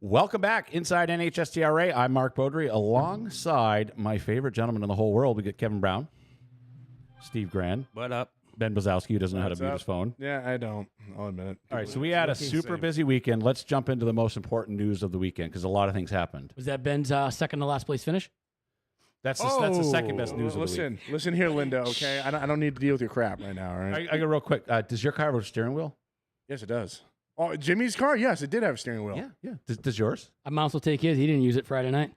Welcome back inside NHSTRA. I'm Mark Beaudry. Alongside my favorite gentleman in the whole world, we get Kevin Brown, Steve Grand. What up? Ben Bazowski, who doesn't know how to mute his phone. Yeah, I don't. I'll admit it. All right, so we had a super busy weekend. Let's jump into the most important news of the weekend because a lot of things happened. Was that Ben's second to last place finish? That's the second best news of the week. Listen here, Linda, okay? I don't need to deal with your crap right now, all right? I go real quick. Does your car have a steering wheel? Yes, it does. Oh, Jimmy's car? Yes, it did have a steering wheel. Yeah. Does yours? I might as well take his. He didn't use it Friday night.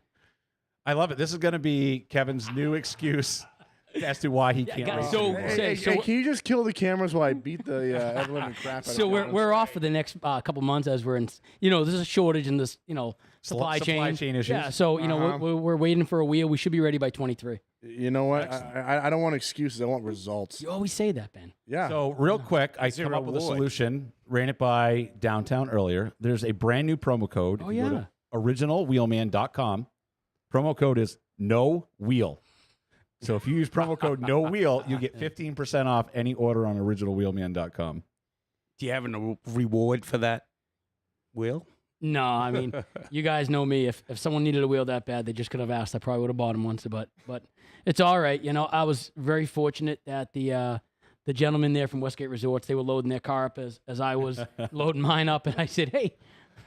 I love it. This is going to be Kevin's new excuse as to why he can't. guys, race. Hey, can you just kill the cameras while I beat the ever-living crap out of So we're off for the next couple months as we're in, there's a shortage in this, supply chain issues. Yeah, so, we're waiting for a wheel. We should be ready by 23. You know what? I don't want excuses. I want results. You always say that, Ben. Yeah. So real quick, I came up with a solution, ran it by Downtown earlier. There's a brand new promo code. Oh, yeah. originalwheelman.com. Promo code is no wheel. So if you use promo code no wheel, you get 15% off any order on originalwheelman.com. Do you have a reward for that wheel? No, I mean, you guys know me. If someone needed a wheel that bad, they just could have asked. I probably would have bought them once, but it's all right. I was very fortunate that the gentleman there from Westgate Resorts, they were loading their car up as I was loading mine up, and I said, hey,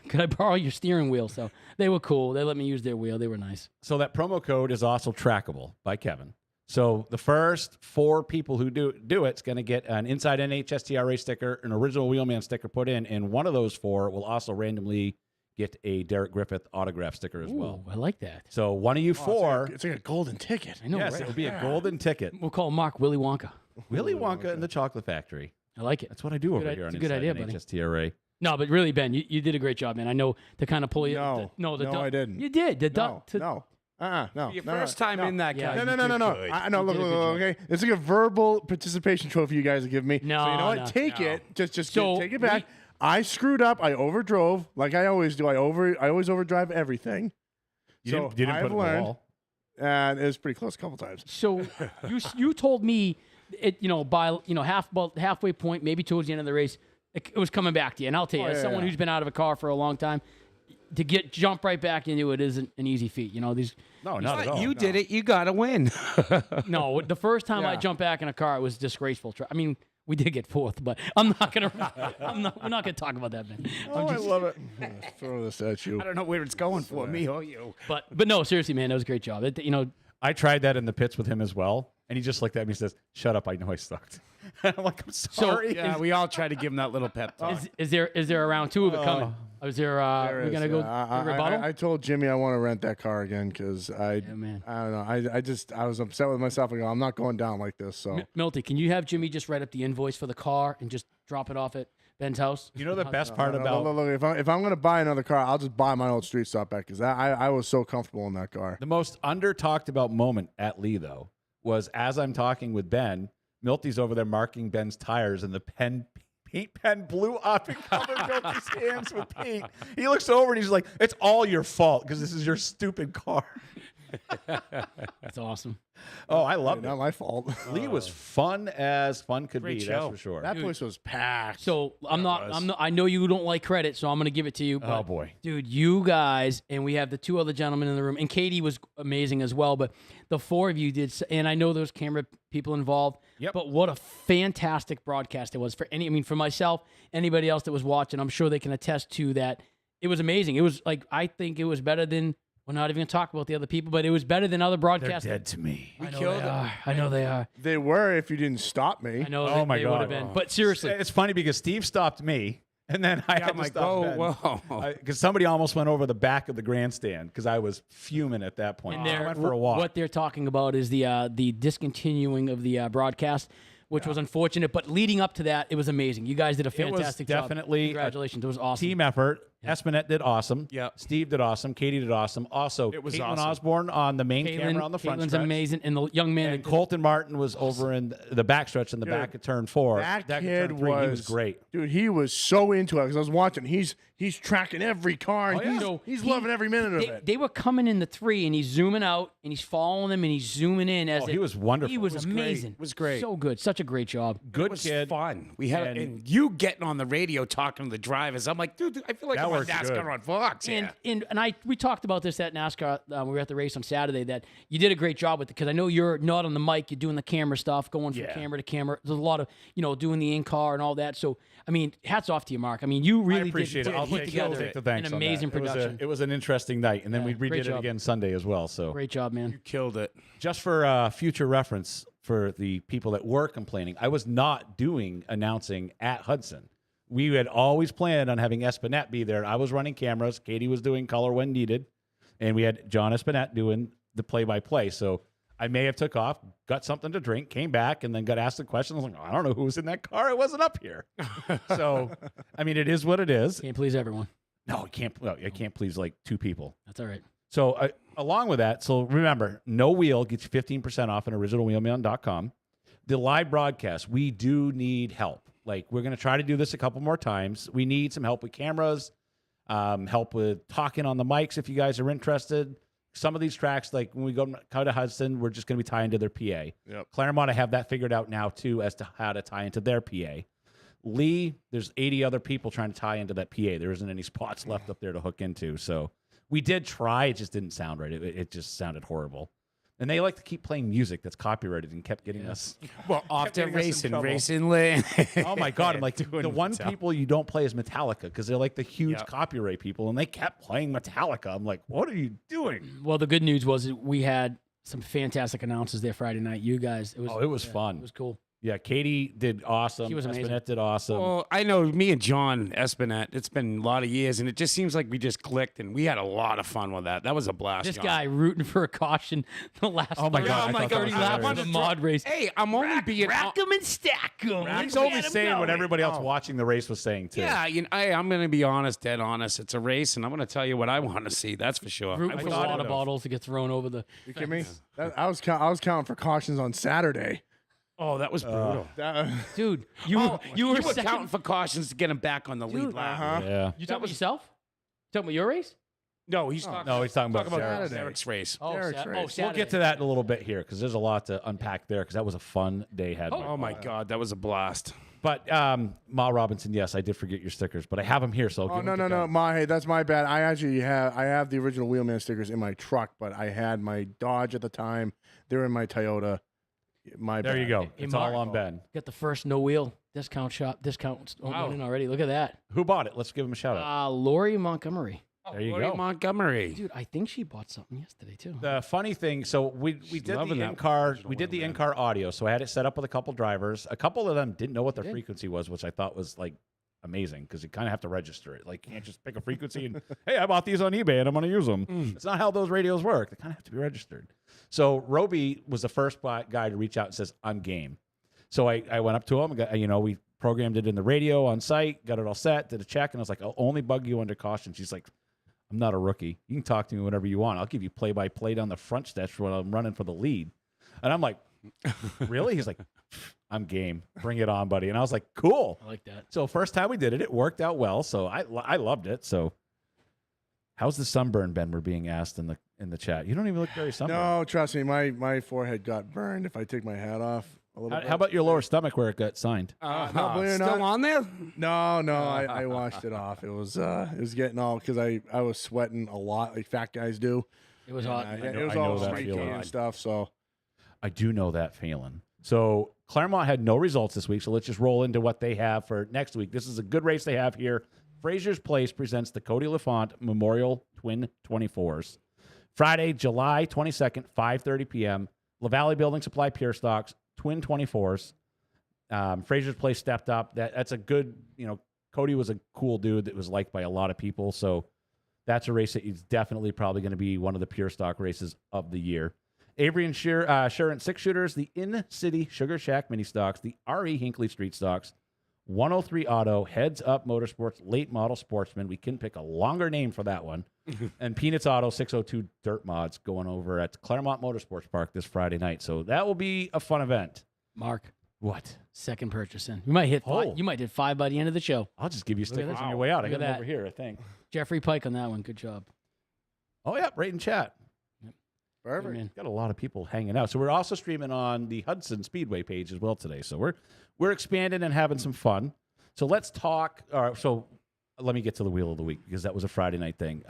could I borrow your steering wheel? So they were cool. They let me use their wheel. They were nice. So that promo code is also trackable by Kevin. So the first 4 people who do it's going to get an Inside NHSTRA sticker, an Original Wheelman sticker put in, and one of those 4 will also randomly get a Derek Griffith autograph sticker as well. I like that. So one of you 4. It's like a golden ticket. I know, Yes, right? it'll be a golden ticket. We'll call Mark Willy Wonka. Willy Wonka and the Chocolate Factory. I like it. That's what I do over here on it's a good idea, buddy. NHSTRA. No, but really, Ben, you did a great job, man. I know to kind of pull you. No, I didn't. You did. The duck. No. No. Your first time in that guy. Yeah. No. No, look, okay. It's like a verbal participation trophy you guys have given me. No, so you know what? no. Take it. Just So take it back. I screwed up. I overdrove, like I always do. I always overdrive everything. You didn't put it in the wall. And it was pretty close a couple times. So you told me by halfway point, maybe towards the end of the race, it was coming back to you. And I'll tell you, as someone who's been out of a car for a long time, to jump right back into it isn't an easy feat. These. No, not at all. You did it. You got to win. No, the first time I jumped back in a car, it was disgraceful. I mean, we did get 4th, but we're not gonna talk about that, man. I love it. Throw this at you. I don't know where it's going for me or you. But no, seriously, man, that was a great job. I tried that in the pits with him as well, and he just looked at me and says, "Shut up! I know I sucked." I'm like, "I'm sorry." Yeah, we all try to give him that little pep talk. Is there a round 2 of it coming? Is there? We're gonna go rebuttal. I told Jimmy I want to rent that car again because I don't know. I was upset with myself. I go, I'm not going down like this. So Milty, can you have Jimmy just write up the invoice for the car and just drop it off at Ben's house? You know the best part about look, if I'm gonna buy another car, I'll just buy my old street stop back because I was so comfortable in that car. the most under talked about moment at Lee though was as I'm talking with Ben, Milty's over there marking Ben's tires, and the paint pen blew up and covered Milty's hands with paint. He looks over and he's like, "It's all your fault because this is your stupid car." That's awesome. Oh, I love it. Not my fault. Lee was fun as fun could be. Great That's show. for sure. That place was packed. So I'm not. I know you don't like credit, so I'm gonna give it to you. But, Oh, boy. dude, you guys, and we have the 2 other gentlemen in the room, and Katie was amazing as well. But the 4 of you did, and I know there's camera people involved. Yep. But what a fantastic broadcast it was for for myself, anybody else that was watching. I'm sure they can attest to that. It was amazing. It was I think it was better than. We're not even going to talk about the other people, but it was better than other broadcasts. They're dead to me. I know they are. They were if you didn't stop me. I know Oh, my they would God. have been. But seriously. It's funny because Steve stopped me, and then I had to stop Ben. Whoa. Because somebody almost went over the back of the grandstand because I was fuming at that point. And I went for a walk. what they're talking about is the discontinuing of the broadcast, which was unfortunate. But leading up to that, it was amazing. You guys did a fantastic job. Definitely Congratulations. It was awesome. Team effort. Espinette did awesome. Yep. Steve did awesome. Katie did awesome. Also, It was Caitlin awesome. Osborne on the main camera on the front Caitlin's stretch. amazing. And the young man. And Colton Martin was over in the back stretch in the back of turn 4. That Back of kid turn 3, he was great. Dude, he was so into it because I was watching. He's tracking every car. And yeah. So he's loving every minute of it. They were coming in the 3, and he's zooming out, and he's following them, and he's zooming in. He was wonderful. He was great. amazing. It was great. So good. Such a great job. Good It was kid. fun. We had and you getting on the radio talking to the drivers. I'm like, dude, I feel like I'm works NASCAR good. on Fox. And Yeah. we talked about this at NASCAR. We were at the race on Saturday. That you did a great job with it because I know you're not on the mic. You're doing the camera stuff, going from camera to camera. There's a lot of doing the in car and all that. So I mean, hats off to you, Mark. I mean, you really appreciate it. did I'll put take together the thanks an on that. amazing production. It was an interesting night, and then we great redid it job. again Sunday as well. So Great job, man. You killed it. just for future reference for the people that were complaining, I was not doing announcing at Hudson. We had always planned on having Espinette be there. I was running cameras. Katie was doing color when needed, and we had John Espinette doing the play-by-play. So I may have took off, got something to drink, came back, and then got asked the question. I was like, I don't know who was in that car. I wasn't up here. So, I mean, it is what it is. Can't please everyone. No, I can't. Well, I can't please like two people. That's all right. So along with that, so remember, No Wheel gets you 15% off on originalwheelman.com. The live broadcast, we do need help. Like, we're going to try to do this a couple more times. We need some help with cameras, help with talking on the mics if you guys are interested. Some of these tracks, like when we go to Hudson, we're just going to be tying to their PA. Yep. Claremont, I have that figured out now, too, as to how to tie into their PA. Lee, there's 80 other people trying to tie into that PA. There isn't any spots left up there to hook into. So we did try. It just didn't sound right. It just sounded horrible. And they like to keep playing music that's copyrighted and kept getting us. Well, off to getting us in trouble. racing lane. Oh, my God. I'm like, the one people you don't play is Metallica because they're like the huge Yep. copyright people, and they kept playing Metallica. I'm like, what are you doing? Well, the good news was that we had some fantastic announcers there Friday night. You guys, it was Fun. It was cool. Yeah, Katie did awesome. She was amazing. Espinette did awesome. Well, I know me and John Espinette, it's been a lot of years, and it just seems like we just clicked, and we had a lot of fun with that. That was a blast, This John. guy rooting for a caution the last. Oh my God, I'm I like thought that 30 was laps in hilarious. the mod race. Hey, I'm only being... Rack 'em and stack 'em. He's only saying what everybody else watching the race was saying, too. Yeah, I'm going to be honest, dead honest. It's a race, and I'm going to tell you what I want to see. That's for sure. Rooting I for thought water of- bottles to get thrown over the. You kidding me? I was counting for cautions on Saturday. Oh, that was brutal. Dude, you were second. counting for cautions to get him back on the lead lap. Yeah. You talking about yourself? Talking about your race? No, he's talking. No, he's talking about Derek's Saturday. race. Derek's race. We'll Saturday. get to that in a little bit here because there's a lot to unpack there because that was a fun day had. Oh my God, that was a blast. But Ma Robinson, yes, I did forget your stickers, but I have them here, so I'll Oh give no them to Ben. hey, that's my bad. I have the original Wheelman stickers in my truck, but I had my Dodge at the time. They're in my Toyota. My There bad. you go. Hey, It's Mark. all on Ben. Got the first no wheel discount shop discount going in already. Look at that. Who bought it? Let's give him a shout out. Lori Montgomery. There you Lori go. Montgomery. Dude, I think she bought something yesterday too. The funny thing, so we did loving the that in-car digital we did the Wheelman. in-car audio, so I had it set up with a couple drivers. A couple of them didn't know what their frequency was, which I thought was like amazing because you kind of have to register it. Like you can't just pick a frequency and hey, I bought these on eBay and I'm going to use them. It's not how those radios work. They kind of have to be registered. So Roby was the first guy to reach out and says, "I'm game." So I went up to him. We programmed it in the radio on site, got it all set, did a check, and I was like, "I'll only bug you under caution." She's like, "I'm not a rookie. You can talk to me whenever you want. I'll give you play-by-play down the front stretch when I'm running for the lead." And I'm like, "Really?" He's like, "I'm game. Bring it on, buddy." And I was like, "Cool." I like that. So first time we did it, it worked out well. So I loved it. So how's the sunburn, Ben? We're being asked in the chat. You don't even look very sunburned. No, trust me, my forehead got burned if I take my hat off a little bit. How about your lower stomach where it got signed? No, believe it or Still not. on there? No, I washed it off. It was getting all because I was sweating a lot like fat guys do. It was hot. It was I know all that streaky feeling. and stuff. So I do know that feeling. So Claremont had no results this week, so let's just roll into what they have for next week. This is a good race they have here. Fraser's Place presents the Cody LaFont Memorial Twin 24s. Friday, July 22nd, 5:30 p.m. LaValle Building Supply Pure Stocks, Twin 24s. Fraser's Place stepped up. That's a good, Cody was a cool dude that was liked by a lot of people, so that's a race that is definitely probably going to be one of the pure stock races of the year. Avery and Sherrant 6-shooters, the In-City Sugar Shack Mini Stocks, the R.E. Hinckley Street Stocks, 103 Auto, Heads Up Motorsports, Late Model Sportsman. We can pick a longer name for that one. And Peanuts Auto 602 Dirt Mods going over at Claremont Motorsports Park this Friday night. So that will be a fun event. Mark, What? second purchase in. You might hit five. Oh. You might hit 5 by the end of the show. I'll just give you Look at stickers that. on your way out. I Look got at them that. over here, I think. Jeffrey Pike on that one. Good job. Oh, yeah, right in chat. perfect. Man. Got a lot of people hanging out. So we're also streaming on the Hudson Speedway page as well today. So we're expanding and having some fun. So let's talk. So let me get to the wheel of the week because that was a Friday night thing.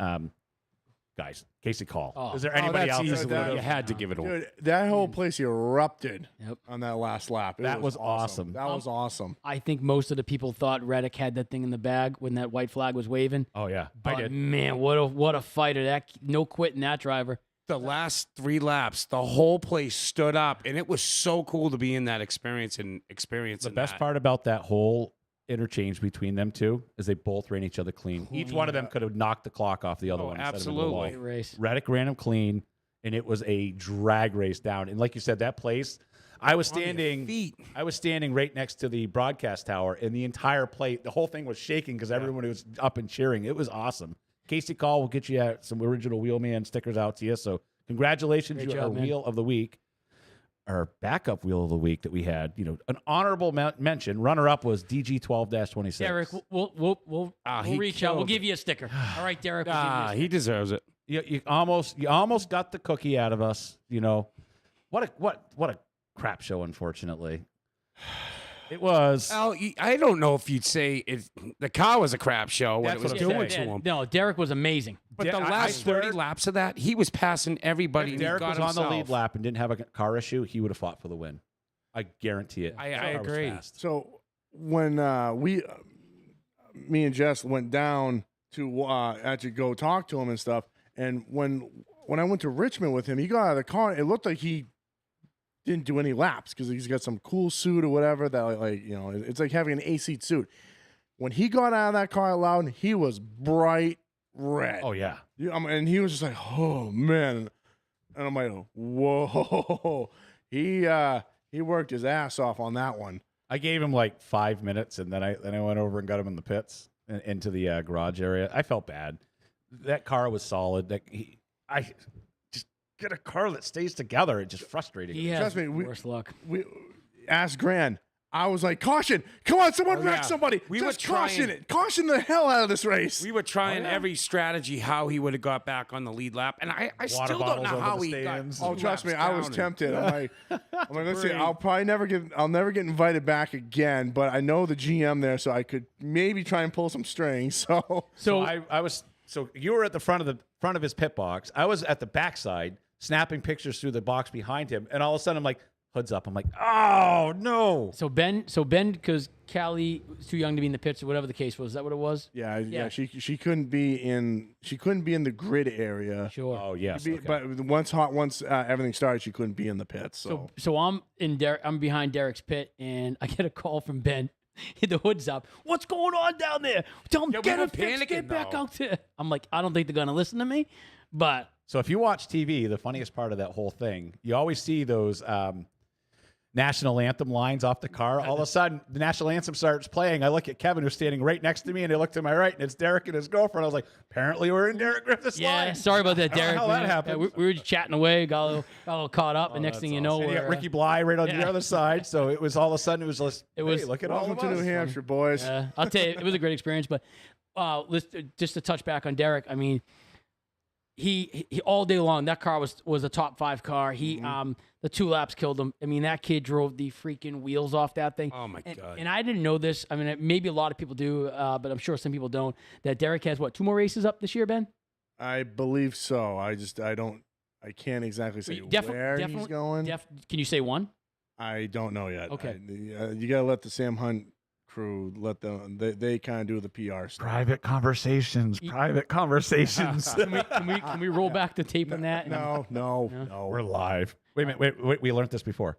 Guys, Casey Call. Oh. Is there anybody that's else? easy. that You had to give it away. Dude, that whole place erupted Yep. on that last lap. It That was awesome. That was awesome. I think most of the people thought Reddick had that thing in the bag when that white flag was waving. Oh yeah, But I did. man, what a fighter! That no quitting that driver. The last 3 laps, the whole place stood up, and it was so cool to be in that experience and experience. The best part about that whole interchange between them two is they both ran each other clean. Each one of them could have knocked the clock off the other Oh, one. and sent him into the wall. absolutely. Great race. Reddick ran him clean, and it was a drag race down. And like you said, that place, I was standing right next to the broadcast tower, and the entire plate, the whole thing was shaking because everyone was up and cheering. It was awesome. Casey Call will get you some original Wheelman stickers out to you. So congratulations, Great you're job, our man. wheel of the week. Our backup wheel of the week that we had, an honorable mention. Runner up was DG 12-26. Derek, we'll he reach out. We'll killed give you a sticker. All right, Derek. We'll give you a he deserves it. You almost got the cookie out of us. What a crap show. Unfortunately, it was. Al, I don't know if you'd say the car was a crap show what That's it was what I'm doing saying. to him. No, Derek was amazing. But the I last 30 swear- laps of that, he was passing everybody. If and he Derek got was on the lead himself. lap and didn't have a car issue, he would have fought for the win. I guarantee it. I That car was agree. fast. So when me and Jess went down to actually go talk to him and stuff, and when I went to Richmond with him, he got out of the car. It looked like he didn't do any laps because he's got some cool suit or whatever that it's like having an AC suit. When he got out of that car out loud, he was bright red. Oh yeah. And he was just like, oh man, and I'm like, whoa, he worked his ass off on that one. I gave him like 5 minutes, and then I went over and got him in the pits and into the garage area. I felt bad. That car was solid. I just get a car that stays together. It's just frustrating. He has Trust me, worse luck. We asked Gran. I was like, caution! Come on, someone wreck yeah. somebody! We Just were caution trying- it! Caution the hell out of this race! We were trying yeah. every strategy how he would have got back on the lead lap, and I still don't bottles know over how the he got. stands. Oh, two trust me, laps I was down. tempted. I'm like, let's see. Great. I'll never get invited back again. But I know the GM there, so I could maybe try and pull some strings. So So I was. So you were at the front of his pit box. I was at the backside snapping pictures through the box behind him, and all of a sudden I'm like, hood's up. I'm like, oh no. So Ben, because Callie was too young to be in the pits or whatever the case was. Is that what it was? yeah, she couldn't be in the grid area. Sure. Oh yes. Okay. But once everything started, she couldn't be in the pits. So I'm I'm behind Derek's pit, and I get a call from Ben. The hood's up. What's going on down there? Tell him Yeah, we get were it fixed, get panicking, back though. out there. I'm like, I don't think they're gonna listen to me, but So if you watch TV, the funniest part of that whole thing, you always see those national anthem lines off the car. All of a sudden, the national anthem starts playing. I look at Kevin, who's standing right next to me, and I look to my right, and it's Derek and his girlfriend. I was like, apparently we're in Derek Griffith's yeah, line. sorry about that, I don't know Derek. how that man. happened. Yeah, we were just chatting away, got a little caught up, and next thing you know, And you got we're, Ricky Bly right on the yeah. other side. So it was all of a sudden, it was just, It was- hey, look at all Welcome of to us. New Hampshire, boys. I'll tell you, it was a great experience. But just to touch back on Derek, I mean, he all day long, that car was a top 5 car. He the 2 laps killed him. I mean, that kid drove the freaking wheels off that thing. Oh my God. And I didn't know this. I mean, maybe a lot of people do, but I'm sure some people don't. That Derek has 2 more races up this year, Ben? I believe so. I can't exactly say where he's going. Can you say 1? I don't know yet. Okay. You got to let the Sam Hunt crew they kind of do the PR stuff. Private conversations. Can we roll back the tape on that? No. We're live. Wait a minute. Wait. We learned this before.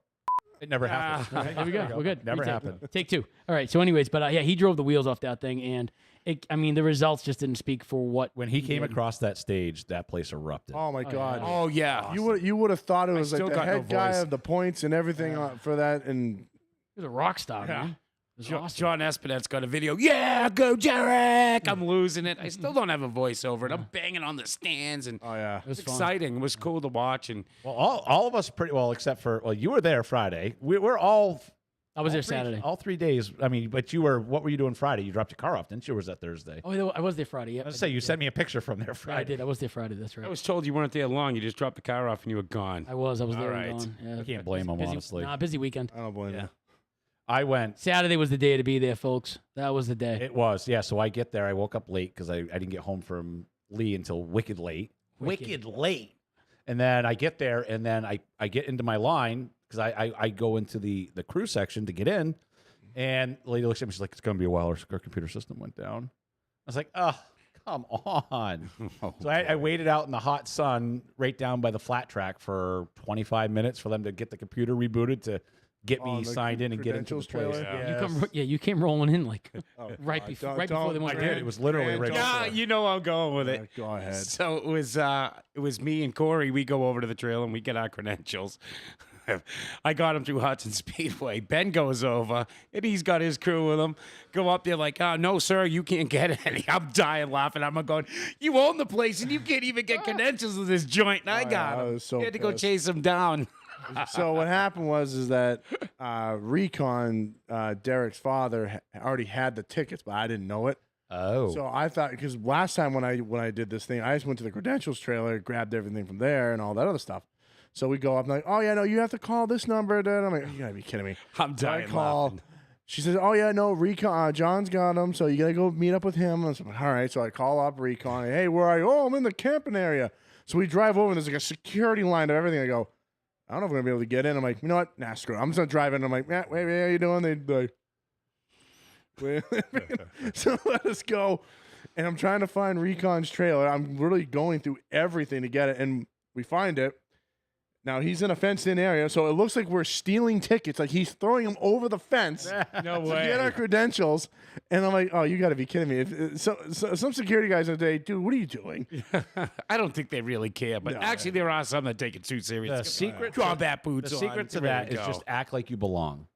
It never happened. Okay, there we go. We're good. Never Retake. happened. Take 2. All right. So, anyways, but yeah, he drove the wheels off that thing, and the results just didn't speak for what When he came did. across that stage, that place erupted. Oh my God. Oh yeah. You would have thought it was like still the got no head guy voice. of the points and everything for that, and He was a rock star, man. It was awesome. John Espinet's got a video. Yeah, go Derek! I'm losing it. I still don't have a voice over it. I'm banging on the stands, and oh yeah. It was fun. exciting. It was cool to watch, and Well, all of us pretty well, except for you were there Friday. We're all. I was there three- Saturday. All 3 days. I mean, but what were you doing Friday? You dropped your car off, didn't you? Or was that Thursday? Oh, I was there Friday. Yeah, I was say you sent me a picture from there Yeah, I Friday. did. I was there Friday. That's right. I was told you weren't there long. You just dropped the car off and you were gone. I was there right. and gone. Yeah, I can't blame him, honestly. Busy weekend. I don't blame you. I went. Saturday was the day to be there, folks. That was the day. It was, yeah. So I get there. I woke up late because I didn't get home from Lee until wicked late. Wicked late. And then I get there, and then I get into my line because I go into the crew section to get in. And the lady looks at me. She's like, "It's going to be a while. Our computer system went down." I was like, "Oh, come on." So I waited out in the hot sun right down by the flat track for 25 minutes for them to get the computer rebooted to get me signed in and get into the credentials place. trailer? Yes. You came rolling in like Oh, right before they don't- went. I did. It was literally right Yeah, before. you know I'm going with it. Go ahead. So it was me and Corey. We go over to the trail and we get our credentials. I got him through Hudson Speedway. Ben goes over and he's got his crew with him. Go up there like, "Oh no, sir, you can't get any." I'm dying laughing. I'm going, "You own the place and you can't even get credentials with this joint." And I got I him. was so We had to go pissed. chase him down. So what happened was that Recon, Derek's father, already had the tickets, but I didn't know it. Oh. So I thought, because last time when I did this thing, I just went to the credentials trailer, grabbed everything from there, and all that other stuff. So we go up, and I'm like, "Oh yeah, no, you have to call this number." Then I'm like, "You gotta be kidding me!" I'm So I dying call. laughing. She says, "Oh yeah, no, Recon, John's got him, so you gotta go meet up with him." I was like, "All right." So I call up Recon. "Hey, where are you?" "Oh, I'm in the camping area." So we drive over, and there's like a security line of everything. I go, "I don't know if we're gonna be able to get in." I'm like, "You know what? Nah, screw it. I'm just gonna drive in." I'm like, "Wait, how you doing?" They like, wait. So let us go. And I'm trying to find Recon's trailer. I'm literally going through everything to get it, and we find it. Now he's in a fenced-in area, so it looks like we're stealing tickets. Like he's throwing them over the fence No to get our way. credentials. And I'm like, "Oh, you got to be kidding me!" So some security guys are say, "Dude, what are you doing?" I don't think they really care, but No, actually there are some that take it too serious. The secret Drop that boots The on. secret to Ready that is go. just act like you belong.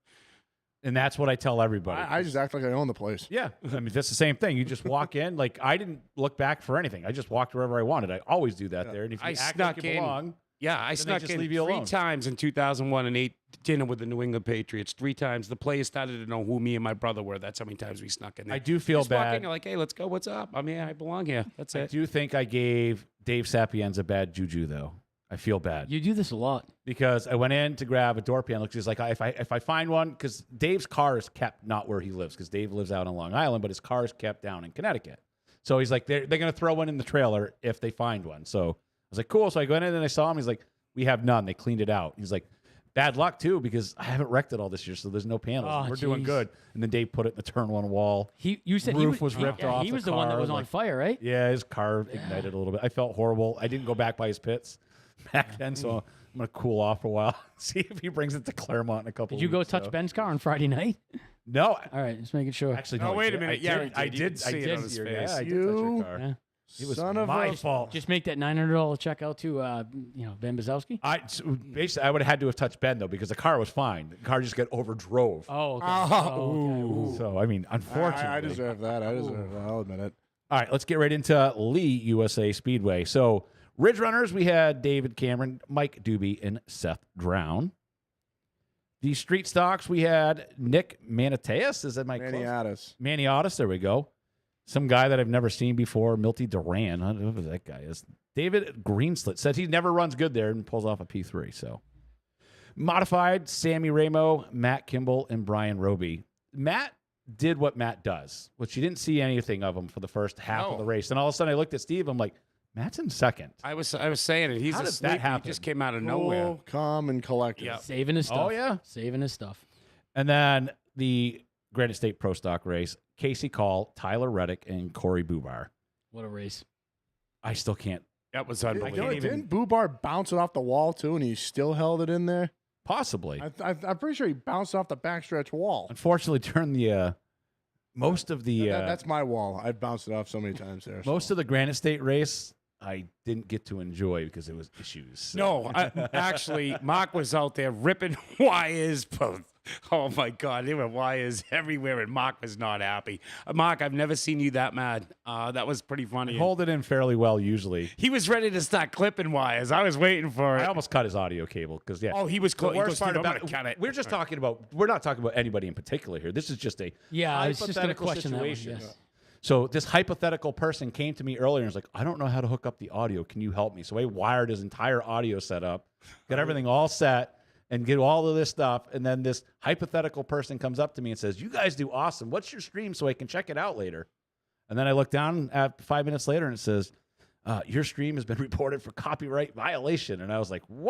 And that's what I tell everybody. I just act like I own the place. Yeah. I mean, that's the same thing. You just walk in. Like, I didn't look back for anything. I just walked wherever I wanted. I always do that there. And if you I act snuck like you in. belong, Yeah, I they snuck just in leave you 3 alone. times in 2001 and ate dinner with the New England Patriots. 3 times. The players started to know who me and my brother were. That's how many times we snuck in there. I do feel Just walk in, bad. you're like, "Hey, let's go. What's up? I'm here. I belong here." That's I it. do think I gave Dave Sapienza bad juju, though. I feel bad. You do this a lot. Because I went in to grab a door panel. She's like, if I find one, because Dave's car is kept not where he lives, because Dave lives out on Long Island, but his car is kept down in Connecticut. So he's like, they're going to throw one in the trailer if they find one. So I was like, cool. So I go in and I saw him. He's like, "We have none. They cleaned it out." He's like, "Bad luck too, because I haven't wrecked it all this year, so there's no panels. Oh, We're doing geez. good." And then Dave put it in the turn one wall. You said he Roof was ripped off He the was the one that car, was on like- fire, right? Yeah, his car ignited a little bit. I felt horrible. I didn't go back by his pits back then, so I'm going to cool off for a while. See if he brings it to Claremont in a couple Did you go weeks, touch so. Ben's car on Friday night? No. All right, just making sure. Actually, Oh, no. wait a I minute. did- Yeah, he I did. You did. could I see it did. on his Yeah, face. I did touch You- your car. Yeah. It was Son of my a- fault. Just make that $900 check out to Ben Bazowski. Basically, I would have had to have touched Ben though, because the car was fine. The car just got overdrove. Oh, okay. Oh, okay. So I mean, unfortunately, I deserve that. I deserve that. I'll admit it. All right, let's get right into Lee USA Speedway. So, Ridge Runners, we had David Cameron, Mike Doobie, and Seth Drown. The Street Stocks, we had Nick Maniatis. Is that my close? Maniatis. Maniatis, there we go. Some guy that I've never seen before, Milty Duran. I don't know who that guy is. David Greenslit says he never runs good there and pulls off a P3. So, Modified, Sammy Ramo, Matt Kimball, and Brian Roby. Matt did what Matt does, which you didn't see anything of him for the first half of No. the race. And all of a sudden I looked at Steve, I'm like, Matt's in second. I was saying it. He's How did asleep. that happen? He just came out of nowhere. Cool, calm, and collected. Yeah. Saving his stuff. Oh, yeah. Saving his stuff. And then the Granite State Pro Stock race, Casey Call, Tyler Reddick, and Corey Bubar. What a race. I still can't. That was I unbelievable. know, didn't Boobar bounce it off the wall too, and he still held it in there? Possibly. I'm pretty sure he bounced off the backstretch wall. Unfortunately, during the most of the That's my wall. I've bounced it off so many times there. most of the Granite State race, I didn't get to enjoy because it was issues. No, actually, Mark was out there ripping wires. Oh my God, there were wires everywhere, and Mark was not happy. Mark, I've never seen you that mad. That was pretty funny. Hold it in fairly well usually. He was ready to start clipping wires. I was waiting for it. I almost cut his audio cable because Oh, he was close. The worst part about cut it. we're just talking about. We're not talking about anybody in particular here. This is just a Yeah, I was just going to hypothetical question that one. situation. Yes. So this hypothetical person came to me earlier and was like, "I don't know how to hook up the audio. Can you help me?" So I wired his entire audio setup, got everything all set, and get all of this stuff. And then this hypothetical person comes up to me and says, "You guys do awesome. What's your stream so I can check it out later?" And then I look down at 5 minutes later and it says, "Your stream has been reported for copyright violation." And I was like, "What?"